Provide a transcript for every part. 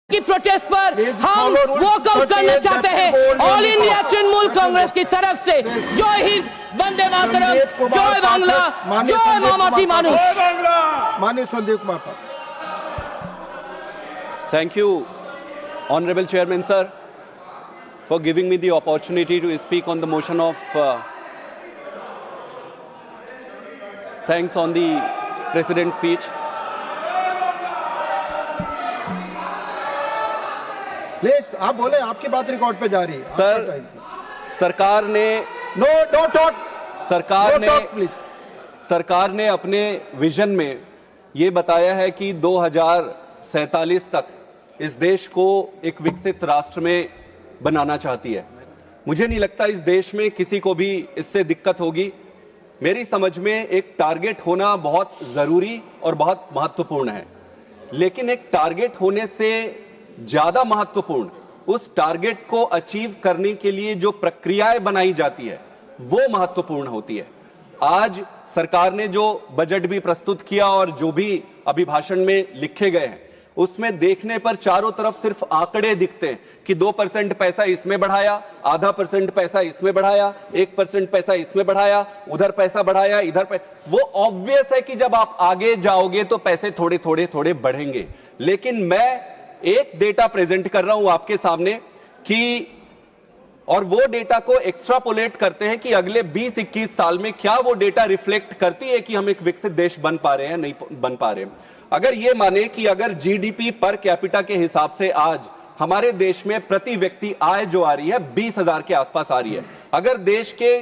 की प्रोटेस्ट पर हम वॉकआउट करना चाहते हैं। ऑल इंडिया तृणमूल कांग्रेस की तरफ से जय हिंद, वंदे मातरम, जय बांग्ला, जय मामाटी मानुष। माननीय Sandeep Kumar Pathak. Thank you, Honorable Chairman sir, for giving me the opportunity to speak on the motion of thanks on the President's speech. Please आप बोले, आपकी बात रिकॉर्ड पे जा रही है। सर, सरकार ने डोंट टॉक। सरकार ने अपने विजन में ये बताया है कि 2047 तक इस देश को एक विकसित राष्ट्र में बनाना चाहती है। मुझे नहीं लगता इस देश में किसी को भी इससे दिक्कत होगी। मेरी समझ में एक टारगेट होना बहुत जरूरी और बहुत महत्वपूर्ण है, लेकिन एक टारगेट होने से ज्यादा महत्वपूर्ण उस टारगेट को अचीव करने के लिए जो प्रक्रियाएं बनाई जाती है वो महत्वपूर्ण होती है। आज सरकार ने जो बजट भी प्रस्तुत किया और जो भी अभिभाषण में लिखे गए हैं उसमें देखने पर चारों तरफ सिर्फ आंकड़े दिखते हैं कि 2% पैसा इसमें बढ़ाया, आधा % पैसा इसमें बढ़ाया, 1% पैसा इसमें बढ़ाया, उधर पैसा बढ़ाया, इधर वो ऑब्वियस है कि जब आप आगे जाओगे तो पैसे थोड़े थोड़े थोड़े बढ़ेंगे। लेकिन मैं एक डेटा प्रेजेंट कर रहा हूं आपके सामने कि, और वो डेटा को एक्स्ट्रापोलेट करते हैं कि अगले 20-21 साल में क्या वो डेटा रिफ्लेक्ट करती है कि हम एक विकसित देश बन पा रहे हैं, नहीं बन पा रहे हैं। अगर ये माने कि अगर जीडीपी पर कैपिटा के हिसाब से आज हमारे देश में प्रति व्यक्ति आय जो आ रही है 20,000 के आसपास आ रही है, अगर देश के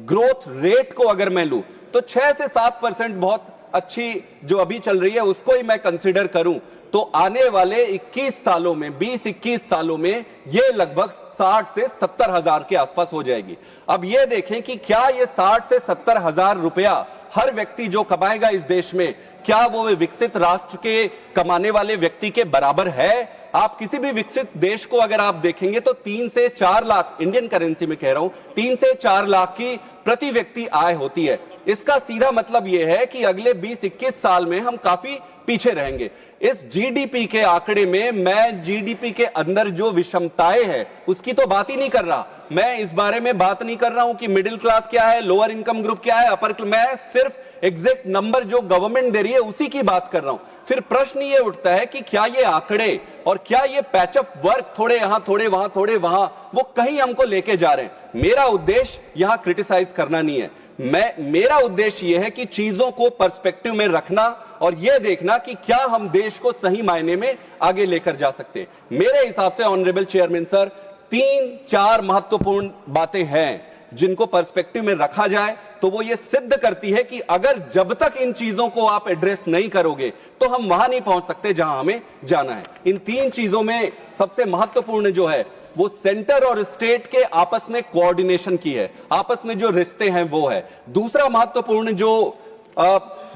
ग्रोथ रेट को अगर मैं लूं तो 6 से 7% बहुत अच्छी जो अभी चल रही है उसको ही मैं कंसिडर करूं तो आने वाले 21 सालों में, 20-21 सालों में ये लगभग 60 से 70 हजार के आसपास हो जाएगी। अब ये देखें कि क्या ये 60 से 70 हजार रुपया हर व्यक्ति जो कमाएगा इस देश में, क्या वो विकसित राष्ट्र के कमाने वाले व्यक्ति के बराबर है? आप किसी भी विकसित देश को अगर आप देखेंगे तो 3 से 4 लाख, इंडियन करेंसी में कह रहा हूं, 3 से 4 लाख की प्रति व्यक्ति आय होती है। इसका सीधा मतलब यह है कि अगले 20-21 साल में हम काफी पीछे रहेंगे। इस जीडीपी के आंकड़े में मैं जीडीपी के अंदर जो विषमताएं हैं उसकी तो बात ही नहीं कर रहा। मैं इस बारे में बात नहीं कर रहा हूं कि मिडिल क्लास क्या है, लोअर इनकम ग्रुप क्या है, अपर, मैं सिर्फ एग्जैक्ट नंबर जो गवर्नमेंट दे रही है उसी की बात कर रहा हूं। फिर प्रश्न ये उठता है कि क्या ये आंकड़े और क्या ये पैचअप वर्क थोड़े यहां थोड़े वहां थोड़े वहां वो कहीं हमको लेके जा रहे हैं? मेरा उद्देश्य यहां क्रिटिसाइज करना नहीं है। मेरा उद्देश्य यह है कि चीजों को पर्सपेक्टिव में रखना और यह देखना कि क्या हम देश को सही मायने में आगे लेकर जा सकते हैं। मेरे हिसाब से ऑनरेबल चेयरमैन सर 3-4 महत्वपूर्ण बातें हैं जिनको पर्सपेक्टिव में रखा जाए तो वो ये सिद्ध करती है कि अगर जब तक इन चीजों को आप एड्रेस नहीं करोगे तो हम वहां नहीं पहुंच सकते जहां हमें जाना है। इन 3 चीजों में सबसे महत्वपूर्ण जो है वो सेंटर और स्टेट के आपस में कोऑर्डिनेशन की है, आपस में जो रिश्ते हैं वो है। दूसरा महत्वपूर्ण जो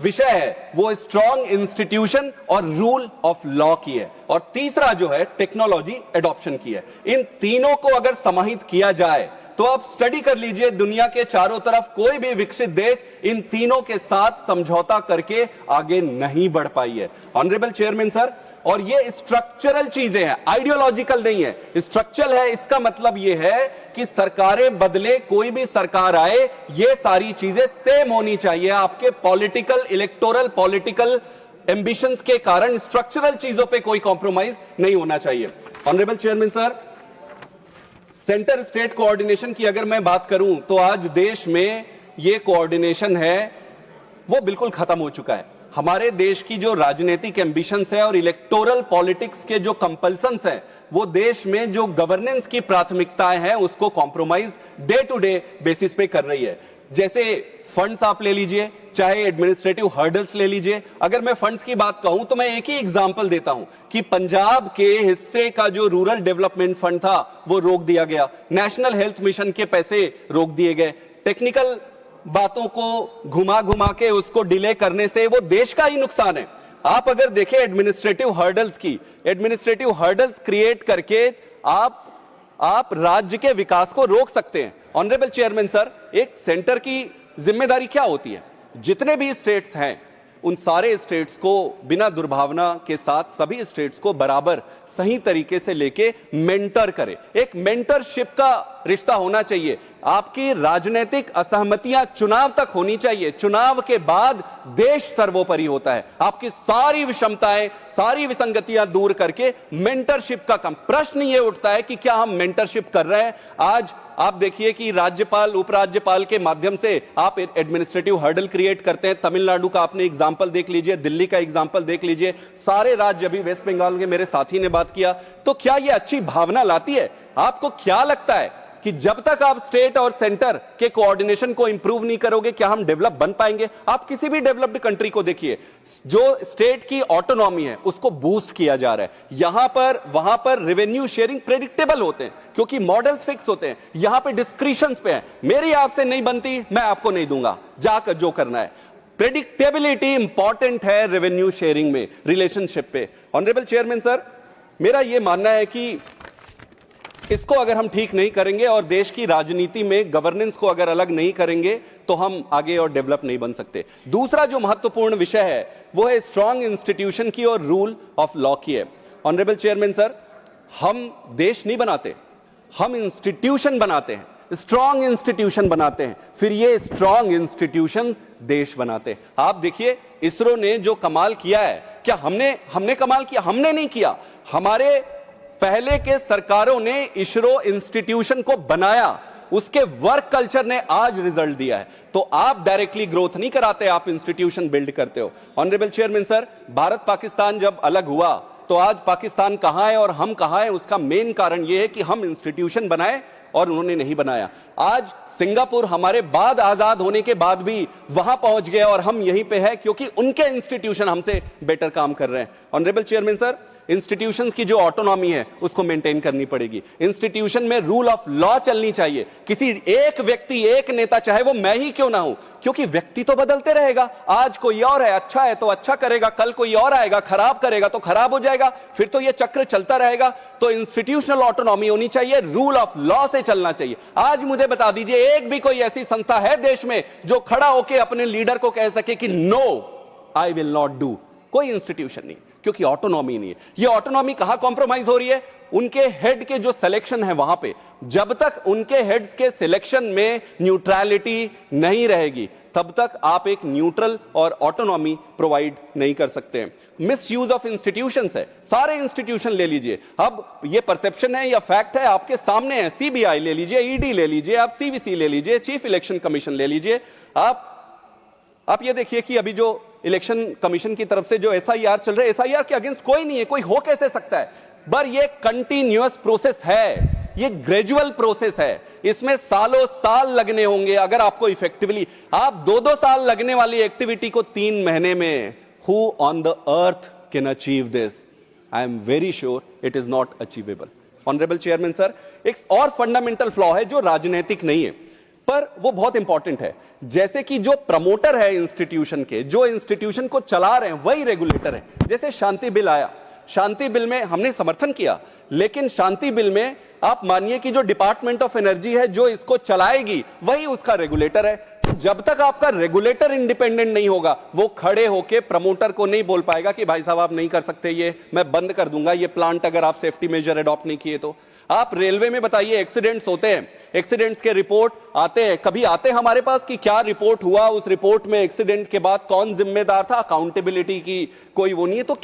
विषय है वो स्ट्रॉन्ग इंस्टीट्यूशन और रूल ऑफ लॉ की है, और तीसरा जो है टेक्नोलॉजी एडॉप्शन की है। इन तीनों को अगर समाहित किया जाए तो आप स्टडी कर लीजिए, दुनिया के चारों तरफ कोई भी विकसित देश इन तीनों के साथ समझौता करके आगे नहीं बढ़ पाई है। ऑनरेबल चेयरमैन सर, और ये स्ट्रक्चरल चीजें हैं, आइडियोलॉजिकल नहीं है, स्ट्रक्चरल है। इसका मतलब ये है कि सरकारें बदले, कोई भी सरकार आए, ये सारी चीजें सेम होनी चाहिए। आपके पॉलिटिकल, इलेक्टोरल पॉलिटिकल एम्बिशंस के कारण स्ट्रक्चरल चीजों पे कोई कॉम्प्रोमाइज नहीं होना चाहिए। Honourable chairman sir, centre state coordination की अगर मैं बात करूं तो आज देश में ये कोऑर्डिनेशन है वो बिल्कुल खत्म हो चुका है। हमारे देश की जो राजनीतिक एम्बिशंस है और इलेक्टोरल पॉलिटिक्स के जो कंपल्सन्स हैं वो देश में जो गवर्नेंस की प्राथमिकताएं हैं उसको compromise day to day basis पे कर रही है। जैसे फंड्स आप ले लीजिए, चाहे एडमिनिस्ट्रेटिव हर्डल्स ले लीजिए। अगर मैं फंड्स की बात कहूं तो मैं एक ही एग्जांपल देता हूं कि पंजाब के हिस्से का जो रूरल डेवलपमेंट फंड था वो रोक दिया गया, नेशनल हेल्थ मिशन के पैसे रोक दिए गए। टेक्निकल बातों को घुमा घुमा के उसको डिले करने से वो देश का ही नुकसान है। आप अगर देखें एडमिनिस्ट्रेटिव हर्डल्स क्रिएट करके आप राज्य के विकास को रोक सकते हैं। ऑनरेबल चेयरमैन सर, एक सेंटर की जिम्मेदारी क्या होती है? जितने भी स्टेट्स हैं उन सारे स्टेट्स को बिना दुर्भावना के साथ सभी स्टेट्स को बराबर सही तरीके से लेके मेंटर करे। एक मेंटरशिप का रिश्ता होना चाहिए। आपकी राजनीतिक असहमतियां चुनाव तक होनी चाहिए, चुनाव के बाद देश सर्वोपरि होता है। आपकी सारी विषमताएं, सारी विसंगतियां दूर करके मेंटरशिप का काम। प्रश्न यह उठता है कि क्या हम मेंटरशिप कर रहे हैं? आज आप देखिए कि राज्यपाल, उपराज्यपाल के माध्यम से आप एडमिनिस्ट्रेटिव हर्डल क्रिएट करते हैं। तमिलनाडु का आपने एग्जांपल देख लीजिए, दिल्ली का एग्जांपल देख लीजिए, सारे राज्य, अभी वेस्ट बंगाल के मेरे साथी ने बात किया। तो क्या यह अच्छी भावना लाती है? आपको क्या लगता है कि जब तक आप स्टेट और सेंटर के कोऑर्डिनेशन को इंप्रूव नहीं करोगे, क्या हम डेवलप बन पाएंगे? आप किसी भी डेवलप्ड कंट्री को देखिए, जो स्टेट की ऑटोनॉमी है उसको बूस्ट किया जा रहा है। यहां पर वहां पर रेवेन्यू शेयरिंग प्रेडिक्टेबल होते हैं क्योंकि मॉडल्स फिक्स होते हैं। यहां पे डिस्क्रिशंस पे है, मेरी आपसे नहीं बनती, मैं आपको नहीं दूंगा, जाकर जो करना है। प्रेडिक्टेबिलिटी इंपॉर्टेंट है रेवेन्यू शेयरिंग में, रिलेशनशिप पे। ऑनरेबल चेयरमैन सर, मेरा यह मानना है कि इसको अगर हम ठीक नहीं करेंगे और देश की राजनीति में गवर्नेंस को अगर अलग नहीं करेंगे तो हम आगे और डेवलप नहीं बन सकते। दूसरा जो महत्वपूर्ण विषय है वो है स्ट्रांग इंस्टीट्यूशन की और रूल ऑफ लॉ की है। ऑनरेबल चेयरमैन सर, हम देश नहीं बनाते, हम इंस्टीट्यूशन बनाते हैं, स्ट्रांग इंस्टीट्यूशन बनाते हैं, फिर ये स्ट्रांग इंस्टीट्यूशन देश बनाते हैं। आप देखिए इसरो ने जो कमाल किया है, क्या हमने कमाल किया? हमने नहीं किया, हमारे पहले के सरकारों ने इसरो इंस्टीट्यूशन को बनाया, उसके वर्क कल्चर ने आज रिजल्ट दिया है। तो आप डायरेक्टली ग्रोथ नहीं कराते, आप इंस्टीट्यूशन बिल्ड करते हो। Honourable chairman sir, Bharat Pakistan जब अलग हुआ तो आज पाकिस्तान कहां है और हम कहां हैं? उसका मेन कारण यह है कि हम इंस्टीट्यूशन बनाए और उन्होंने नहीं बनाया। आज सिंगापुर हमारे बाद आजाद होने के बाद भी वहां पहुंच गया और हम यहीं पे हैं क्योंकि उनके इंस्टीट्यूशन हमसे बेटर काम कर रहे हैं। ऑनरेबल चेयरमैन सर, इंस्टीट्यूशंस की जो ऑटोनॉमी है उसको मेंटेन करनी पड़ेगी। इंस्टीट्यूशन में रूल ऑफ लॉ चलनी चाहिए। किसी एक व्यक्ति, एक नेता, चाहे वो मैं ही क्यों ना हूं, क्योंकि व्यक्ति तो बदलते रहेगा। आज कोई और है, अच्छा है तो अच्छा करेगा, कल कोई और आएगा, खराब करेगा तो खराब हो जाएगा, फिर तो ये चक्र चलता रहेगा। तो इंस्टीट्यूशनल ऑटोनॉमी होनी चाहिए, रूल ऑफ लॉ से चलना चाहिए। आज मुझे बता दीजिए, एक भी कोई ऐसी संस्था है देश में जो खड़ा होकर अपने लीडर को कह सके कि no, I will not do? कोई इंस्टीट्यूशन नहीं, क्योंकि ऑटोनॉमी नहीं है। ये ऑटोनॉमी कहां कॉम्प्रोमाइज हो रही है? उनके हेड के जो सिलेक्शन है वहां पे। जब तक उनके हेड्स के सिलेक्शन में न्यूट्रलिटी नहीं रहेगी तब तक आप एक न्यूट्रल और ऑटोनॉमी प्रोवाइड नहीं कर सकते। मिस यूज ऑफ इंस्टीट्यूशंस है, सारे इंस्टीट्यूशन ले लीजिए। अब ये परसेप्शन है या फैक्ट है, आपके सामने है। सीबीआई ले लीजिए, ईडी ले लीजिए, आप सीवीसी ले लीजिए, चीफ इलेक्शन कमीशन ले लीजिए। आप ये देखिए कि अभी जो इलेक्शन कमीशन की तरफ से जो एसआईआर चल रहे, एसआईआर के अगेंस्ट कोई नहीं है, कोई हो कैसे सकता है? पर ये कंटिन्यूअस प्रोसेस है, ये ग्रेजुअल प्रोसेस है, इसमें सालों साल लगने होंगे। अगर आपको इफेक्टिवली, आप 2-2 साल लगने वाली एक्टिविटी को 3 महीने में, who on the earth can achieve this? I am very sure it is not achievable. Honourable chairman sir, एक और फंडामेंटल फ्लॉ है जो राजनीतिक नहीं है पर वो बहुत इंपॉर्टेंट है। जैसे कि जो प्रमोटर है इंस्टीट्यूशन के, जो इंस्टीट्यूशन को चला रहे हैं, वही रेगुलेटर है। जैसे शांति बिल आया, शांति बिल में हमने समर्थन किया, लेकिन शांति बिल में आप मानिए कि जो डिपार्टमेंट ऑफ एनर्जी है जो इसको चलाएगी, वही उसका रेगुलेटर है। जब तक आपका रेगुलेटर इंडिपेंडेंट नहीं होगा, वो खड़े होके प्रमोटर को नहीं बोल पाएगा कि भाई साहब आप नहीं कर सकते, ये मैं बंद कर दूंगा ये प्लांट, अगर आप सेफ्टी मेजर अडॉप्ट नहीं किए तो। आप रेलवे में बताइए, एक्सीडेंट्स होते हैं, एक्सीडेंट्स के रिपोर्ट आते हैं, कभी आते हैं हमारे पास कि क्या रिपोर्ट हुआ, उस रिपोर्ट में एक्सीडेंट के बाद कौन जिम्मेदार था? अकाउंटेबिलिटी की कोई वो नहीं है। तो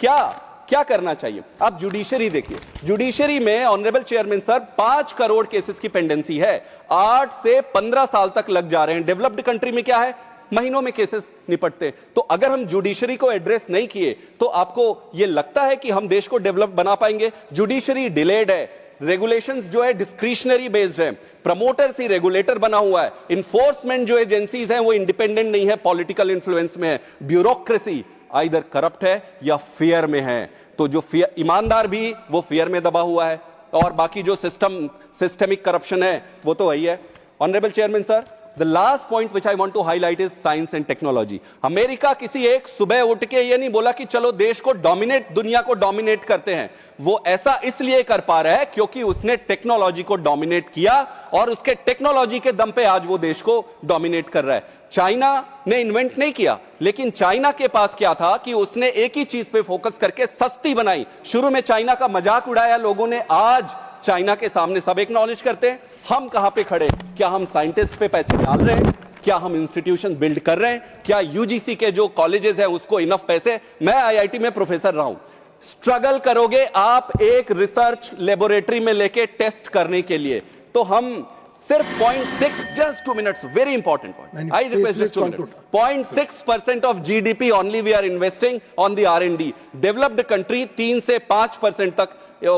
क्या करना चाहिए? आप जुडिशरी देखिए, जुडिशरी में honourable chairman sir 5 crore cases की पेंडेंसी है, 8 से 15 साल तक लग जा रहे हैं। डेवलप्ड कंट्री में क्या है? महीनों में केसेस निपटते। तो अगर हम जुडिशरी को एड्रेस नहीं किए तो आपको यह लगता है कि हम देश को डेवलप बना पाएंगे? जुडिशरी डिलेड है, रेगुलेशंस जो है डिस्क्रिशनरी बेस्ड है, प्रमोटर्स ही रेगुलेटर बना हुआ है, इन्फोर्समेंट जो एजेंसीज हैं वो इंडिपेंडेंट नहीं है, पॉलिटिकल इन्फ्लुएंस में है, ब्यूरोक्रेसी आइदर करप्ट है या फेयर में है। तो जो ईमानदार भी वो फेयर में दबा हुआ है, और बाकी जो सिस्टमिक करप्शन है वो तो वही है। Honourable chairman sir, the last point which I want to highlight is science and technology. America किसी एक सुबह उठ के ये नहीं बोला कि चलो देश को डोमिनेट, दुनिया को डोमिनेट करते हैं। वो ऐसा इसलिए कर पा रहा है क्योंकि उसने टेक्नोलॉजी को डोमिनेट किया और उसके टेक्नोलॉजी के दम पे आज वो देश को डोमिनेट कर रहा है। चाइना ने इन्वेंट नहीं किया, लेकिन चाइना के पास क्या था कि उसने एक ही चीज पे फोकस करके सस्ती बनाई। शुरू में चाइना का मजाक उड़ाया लोगों ने, आज चाइना के सामने सब एक्नॉलेज करते हैं। हम कहां पे खड़े? क्या हम साइंटिस्ट पे पैसे डाल रहे हैं? क्या हम इंस्टीट्यूशन बिल्ड कर रहे हैं? क्या यूजीसी के जो कॉलेजेस हैं उसको इनफ पैसे? मैं आईआईटी में प्रोफेसर रहा हूं। स्ट्रगल करोगे आप एक रिसर्च लेबोरेटरी में लेके टेस्ट करने के लिए, तो हम सिर्फ 0.6, just 2 minutes, very important point. I request just 2 minutes. 0.6% of GDP only we are investing on the R&D. Developed country 3 से 5% तक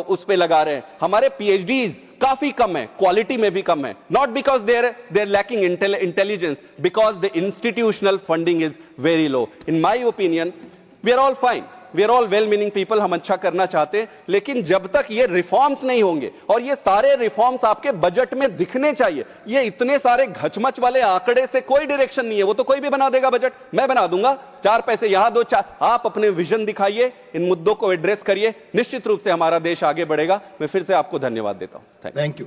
उस पे लगा रहे हैं। हमारे PhDs काफी कम है, क्वालिटी में भी कम है। Not because they're lacking intelligence, because the institutional funding is very low. In my opinion, we are all fine. We are all well-meaning people, हम अच्छा करना चाहते हैं, लेकिन जब तक ये रिफॉर्म्स नहीं होंगे, और ये सारे रिफॉर्म्स आपके बजट में दिखने चाहिए। ये इतने सारे घचमच वाले आंकड़े से कोई डायरेक्शन नहीं है। वो तो कोई भी बना देगा बजट, मैं बना दूंगा, 4 पैसे यहां दो, आप अपने विजन दिखाइए, इन मुद्दों को एड्रेस करिए, निश्चित रूप से हमारा देश आगे बढ़ेगा। मैं फिर से आपको धन्यवाद देता हूं। Thank you.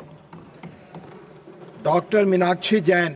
Doctor Meenakshi Jain.